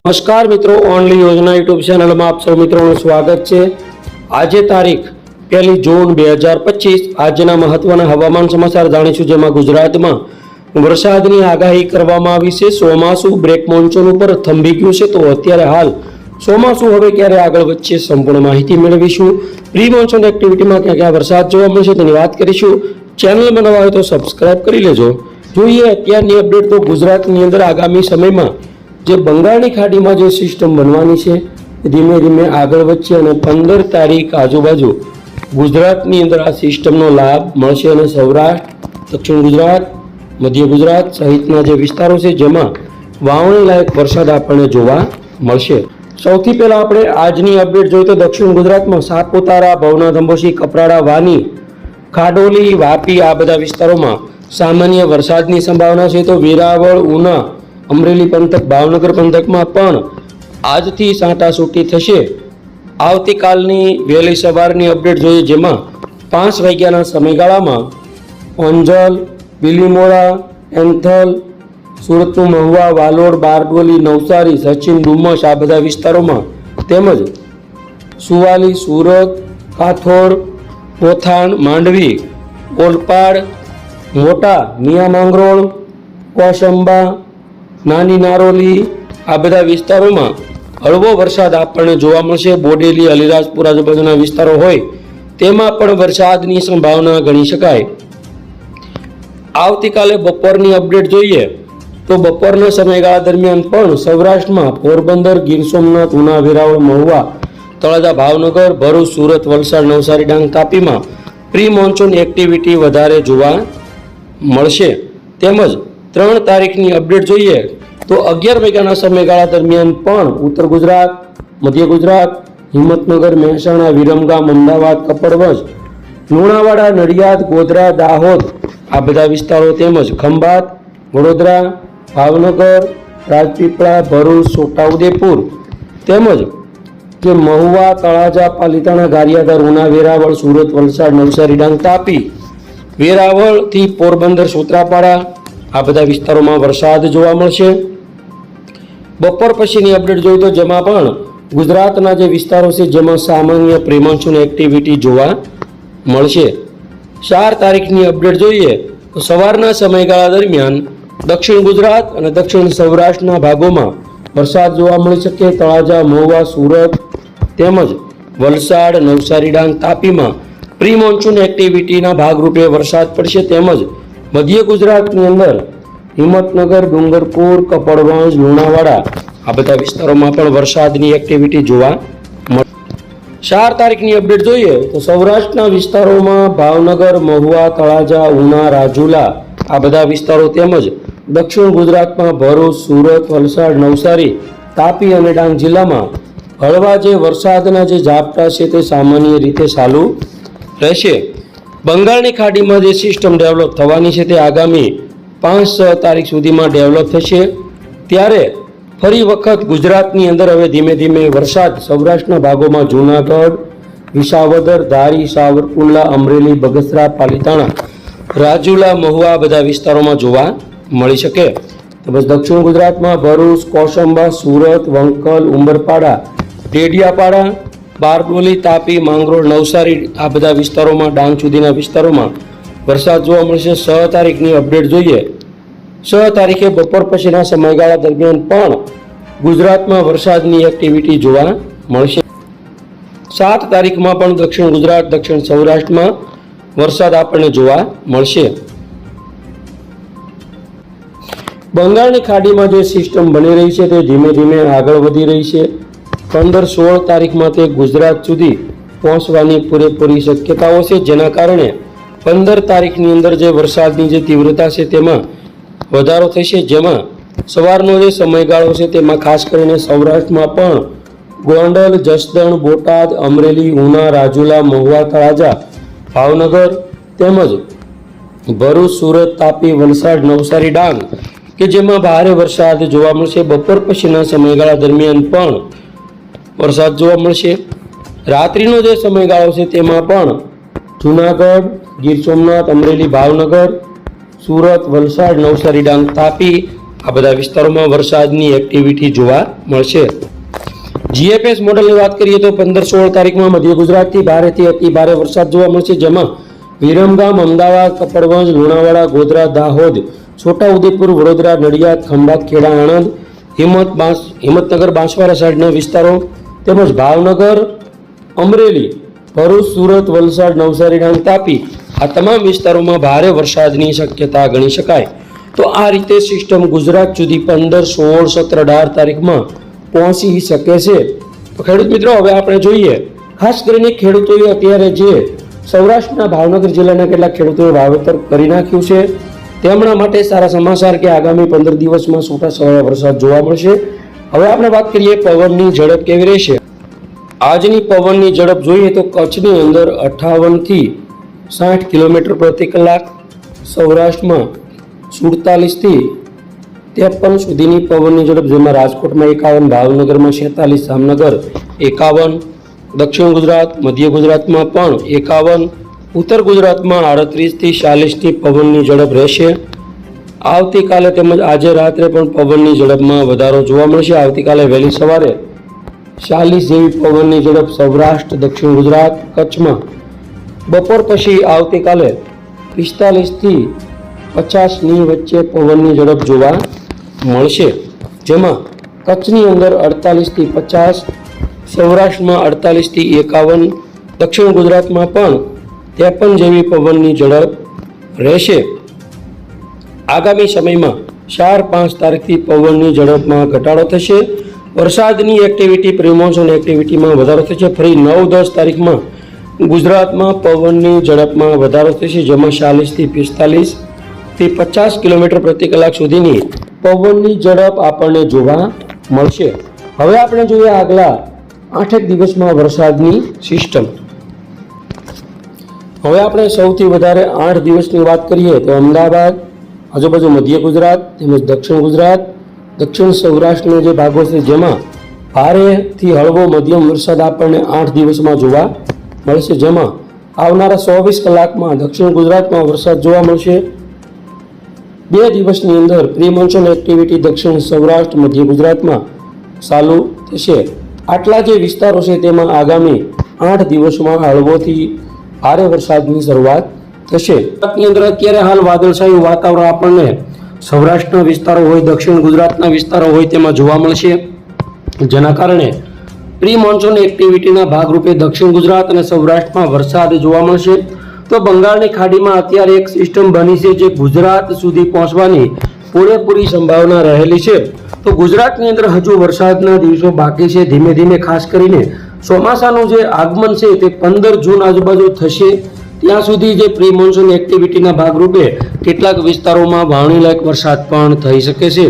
नमस्कार मित्रों, ओनली योजना यूट्यूब चैनल में आप सब मित्रों स्वागत है। आज तारीख 1 जून 2025 આજના મહત્વના હવામાન સમાચાર જાણીશું, જેમાં ગુજરાતમાં વરસાદની આગાહી કરવામાં આવી છે। ચોમાસું બ્રેક મોન્સૂન ઉપર થંભી ગયું છે, તો અત્યારે હાલ ચોમાસું હવે ક્યારે આગળ વધશે સંપૂર્ણ માહિતી મેળવીશું। પ્રી મોન્સૂન એક્ટિવિટીમાં ક્યાં ક્યાં વરસાદ જોવા મળશે તેની વાત કરીશું। ચેનલમાં નવા હોય તો સબસ્ક્રાઇબ કરી લેજો। જોઈએ અત્યારની અપડેટ। તો ગુજરાતની અંદર આગામી સમયમાં જે બંગાળની ખાડીમાં જે સિસ્ટમ બનવાની છે ધીમે ધીમે આગળ વધશે અને 15 તારીખ આજુબાજુ ગુજરાતની અંદર આ સિસ્ટમનો લાભ મળશે અને સૌરાષ્ટ્ર, દક્ષિણ ગુજરાત, મધ્ય ગુજરાત સહિતના જે વિસ્તારો છે જેમાં વાવણી લાયક વરસાદ આપણને જોવા મળશે। સૌથી પહેલા આપણે આજની અપડેટ જોઈએ તો દક્ષિણ ગુજરાતમાં સાપુતારા, ભવનાથ, અંબોશી, કપરાડા, વાની, ખાડોલી, વાપી આ બધા વિસ્તારોમાં સામાન્ય વરસાદની સંભાવના છે। તો વેરાવળ, ઉના, અમરેલી પંથક, ભાવનગર પંથકમાં પણ આજથી છાંટાછૂટી થશે। આવતીકાલની વહેલી સવારની અપડેટ જોઈએ, જેમાં 5 વાગ્યાના સમયગાળામાં ઓંજલ, બિલીમોરા, એન્થલ, સુરતનું મહુવા, વાલોડ, બારડોલી, નવસારી, સચિન, ડુમસ આ બધા વિસ્તારોમાં તેમજ સુવાલી, સુરત, કાથોડ, પોથાણ, માંડવી, ઓલપાડ, મોટા, મિયા માંગરોળ, કોસંબા, નાની નારોલી આ બધા વિસ્તારોમાં હળવો વરસાદ આપણને જોવા મળશે। બોડેલી, અલીરાજપુર આજુબાજુના વિસ્તારો હોય તેમાં પણ વરસાદની સંભાવના ગણી શકાય। આવતીકાલે બપોરની અપડેટ જોઈએ તો બપોરના સમયગાળા દરમિયાન પણ સૌરાષ્ટ્રમાં પોરબંદર, ગીર સોમનાથ, ઉના, વેરાવળ, મહુવા, તળાજા, ભાવનગર, ભરૂચ, સુરત, વલસાડ, નવસારી, ડાંગ, તાપીમાં પ્રી મોન્સૂન એક્ટિવિટી વધારે જોવા મળશે। તેમજ 3 તારીખની અપડેટ જોઈએ તો 11 વાગ્યાના સમયગાળા દરમિયાન પણ ઉત્તર ગુજરાત, મધ્ય ગુજરાત, હિંમતનગર, મહેસાણા, વિરમગામ, અમદાવાદ, કપડવંજ, લુણાવાડા, નડિયાદ, ગોધરા, દાહોદ આ બધા વિસ્તારો તેમજ ખંભાત, વડોદરા, ભાવનગર, રાજપીપળા, ભરૂચ, છોટાઉદેપુર તેમજ જે મહુવા, તળાજા, પાલીતાણા, ગારિયાધાર, ઉના, વેરાવળ, સુરત, વલસાડ, નવસારી, ડાંગ, તાપી, વેરાવળથી પોરબંદર, સૂત્રાપાડા આ બધા વિસ્તારોમાં વરસાદ જોવા મળશે। બપોર પછીની અપડેટ જોઈએ તો જેમાં પણ ગુજરાતના જે વિસ્તારો છે જેમાં સામાન્ય પ્રી મોન્સૂન એક્ટિવિટી જોવા મળશે। 4 તારીખની અપડેટ જોઈએ તો સવારના સમયગાળા દરમિયાન દક્ષિણ ગુજરાત અને દક્ષિણ સૌરાષ્ટ્રના ભાગોમાં વરસાદ જોવા મળી શકે। તળાજા, મહુવા, સુરત તેમજ વલસાડ, નવસારી, ડાંગ, તાપીમાં પ્રી મોન્સૂન એક્ટિવિટીના ભાગરૂપે વરસાદ પડશે। તેમજ મધ્ય ગુજરાતની અંદર હિંમતનગર, ડુંગરપુર, કપડવંજ, લુણાવાડા આ બધા વિસ્તારોમાં પણ વરસાદની એક્ટિવિટી જોવા મળે। 4 તારીખની અપડેટ જોઈએ તો સૌરાષ્ટ્રના વિસ્તારોમાં ભાવનગર, મહુવા, તળાજા, ઉના, રાજુલા આ બધા વિસ્તારો તેમજ દક્ષિણ ગુજરાતમાં ભરૂચ, સુરત, વલસાડ, નવસારી, તાપી અને ડાંગ જિલ્લામાં હળવા જે વરસાદના જે ઝાપટા છે તે સામાન્ય રીતે ચાલુ રહેશે। બંગાળની ખાડીમાં જે સિસ્ટમ ડેવલપ થવાની છે તે આગામી 5-6 તારીખ સુધીમાં ડેવલપ થશે। ત્યારે ફરી વખત ગુજરાતની અંદર હવે ધીમે ધીમે વરસાદ સૌરાષ્ટ્રના ભાગોમાં જૂનાગઢ, વિસાવદર, ધારી, સાવરકુંડલા, અમરેલી, બગસરા, પાલીતાણા, રાજુલા, મહુવા બધા વિસ્તારોમાં જોવા મળી શકે। તેમજ દક્ષિણ ગુજરાતમાં ભરૂચ, કોસંબા, સુરત, વંકલ, ઉંબરપાડા, ડેડિયાપાડા, બારડોલી, તાપી, માંગરોળ, નવસારી આ બધા વિસ્તારોમાં, ડાંગ સુધીના વિસ્તારોમાં વરસાદ જોવા મળશે। 6 તારીખની અપડેટ જોઈએ 6 તારીખે બપોર પછીના સમયગાળા દરમિયાન પણ ગુજરાતમાં વરસાદની એક્ટિવિટી જોવા મળશે। 7 તારીખમાં પણ દક્ષિણ ગુજરાત, દક્ષિણ સૌરાષ્ટ્રમાં વરસાદ આપણને જોવા મળશે। બંગાળની ખાડીમાં જે સિસ્ટમ બની રહી છે તે ધીમે ધીમે આગળ વધી રહી છે। 15-16 તારીખમાં તે ગુજરાત સુધી પહોંચવાની પૂરેપૂરી શક્યતાઓ છે, જેના કારણે 15 તારીખની અંદર જે વરસાદની જે તીવ્રતા છે તેમાં વધારો થશે। જેમાં સવારનો જે સમયગાળો છે તેમાં ખાસ કરીને સૌરાષ્ટ્રમાં પણ ગોંડલ, જસદણ, બોટાદ, અમરેલી, ઉના, રાજુલા, મહુવા, તળાજા, ભાવનગર તેમજ ભરૂચ, સુરત, તાપી, વલસાડ, નવસારી, ડાંગ કે જેમાં ભારે વરસાદ જોવા મળશે। બપોર પછીના સમયગાળા દરમિયાન પણ વરસાદ જોવા મળશે। રાત્રિનો જે સમયગાળો છે તેમાં પણ જૂનાગઢ, ગીર સોમનાથ, અમરેલી, ભાવનગર, સુરત, વલસાડ, નવસારી, ડાંગ, તાપી આ બધા વિસ્તારોમાં વરસાદની એક્ટિવિટી જોવા મળશે. જીએફએસ મોડલની વાત કરીએ તો 15-16 તારીખમાં મધ્ય ગુજરાતથી ભારેથી અતિ ભારે વરસાદ જોવા મળશે, જેમાં વિરમગામ, અમદાવાદ, કપડવંજ, લુણાવાડા, ગોધરા, દાહોદ, છોટાઉદેપુર, વડોદરા, નડિયાદ, ખંભાત, ખેડા, આણંદ, હિંમતનગર, બાંસવાડા સાઈડના વિસ્તારો તેમજ ભાવનગર, અમરેલી, ભરૂચ, સુરત, વલસાડ, નવસારી, ડાંગ, તાપી આ તમામ વિસ્તારોમાં ભારે વરસાદની શક્યતા ગણી શકાય. તો આ રીતે સિસ્ટમ ગુજરાત સુધી 15, 16, 17, 18 તારીખમાં પહોંચી શકે છે. તો ખેડૂત મિત્રો, હવે આપણે જોઈએ ખાસ કરીને ખેડૂતોએ અત્યારે જે સૌરાષ્ટ્રના ભાવનગર જિલ્લાના કેટલાક ખેડૂતોએ વાવેતર કરી નાખ્યું છે તેમના માટે સારા સમાચાર કે આગામી 15 દિવસમાં છૂટાછવાયા વરસાદ જોવા મળશે. હવે આપણે વાત કરીએ પવનની ઝડપ કેવી રહેશે. આજની પવનની ઝડપ જોઈએ તો કચ્છની અંદર 58 થી 60 કિલોમીટર પ્રતિ કલાક, સૌરાષ્ટ્રમાં 47 થી 53 સુધીની પવનની ઝડપ, જેમાં રાજકોટમાં 51, ભાવનગરમાં 46, જામનગર 51, દક્ષિણ ગુજરાત, મધ્ય ગુજરાતમાં પણ 51, ઉત્તર ગુજરાતમાં 38 થી 40ની પવનની ઝડપ રહેશે. આવતીકાલે તેમજ આજે રાત્રે પણ પવનની ઝડપમાં વધારો જોવા મળશે. આવતીકાલે વહેલી સવારે 40 જેવી પવનની ઝડપ સૌરાષ્ટ્ર, દક્ષિણ ગુજરાત, કચ્છમાં, બપોર પછી આવતીકાલે 45 થી 50ની વચ્ચે પવનની ઝડપ જોવા મળશે, જેમાં કચ્છની અંદર 48 થી 50, સૌરાષ્ટ્રમાં 48 થી 51, દક્ષિણ ગુજરાતમાં પણ 53 જેવી પવનની ઝડપ રહેશે. આગામી સમયમાં 4-5 તારીખથી પવનની ઝડપમાં ઘટાડો થશે. વરસાદની એક્ટિવિટી, પ્રી-મોન્સૂન એક્ટિવિટીમાં વધારો થશે. ફરી 9-10 તારીખમાં ગુજરાતમાં પવનની ઝડપમાં વધારો થશે, જેમાં 40 થી 45 થી 50 કિલોમીટર પ્રતિ કલાક સુધીની પવનની ઝડપ આપણને જોવા મળશે. હવે આપણે જોઈએ આગલા 8 દિવસમાં વરસાદની સિસ્ટમ. હવે આપણે સૌથી વધારે 8 દિવસની વાત કરીએ તો અમદાવાદ, આજુબાજુ મધ્ય ગુજરાત તેમજ દક્ષિણ ગુજરાત, દક્ષિણ સૌરાષ્ટ્રના જે ભાગો છે જેમાં ભારેથી હળવો મધ્યમ વરસાદ આપણને 8 દિવસમાં જોવા મળશે, જેમાં આવનારા 24 કલાકમાં દક્ષિણ ગુજરાતમાં વરસાદ જોવા મળશે. 2 દિવસની અંદર પ્રી મોન્સૂન એક્ટિવિટી દક્ષિણ સૌરાષ્ટ્ર, મધ્ય ગુજરાતમાં ચાલુ થશે. આટલા જે વિસ્તારો છે તેમાં આગામી 8 દિવસમાં હળવોથી ભારે વરસાદની શરૂઆત થશે. ગુજરાતની અંદર અત્યારે હાલ વાદળછાયું વાતાવરણ આપણને સૌરાષ્ટ્રના વિસ્તારો હોય, દક્ષિણ ગુજરાતના વિસ્તારો હોય તેમાં જોવા મળશે, જેના કારણે પ્રી મોન્સૂન એક્ટિવિટીના ભાગરૂપે દક્ષિણ ગુજરાત અને સૌરાષ્ટ્રમાં વરસાદ જોવા મળશે. તો બંગાળની ખાડીમાં અત્યારે એક સિસ્ટમ બની છે જે ગુજરાત સુધી પહોંચવાની પૂરેપૂરી સંભાવના રહેલી છે. તો ગુજરાતની અંદર હજુ વરસાદના દિવસો બાકી છે. ધીમે ધીમે ખાસ કરીને ચોમાસાનું જે આગમન છે તે 15 જૂન આજુબાજુ થશે. ત્યાં સુધી જે પ્રી મોન્સૂન એક્ટિવિટીના ભાગરૂપે કેટલાક વિસ્તારોમાં વાવણી લાયક વરસાદ પણ થઈ શકે છે.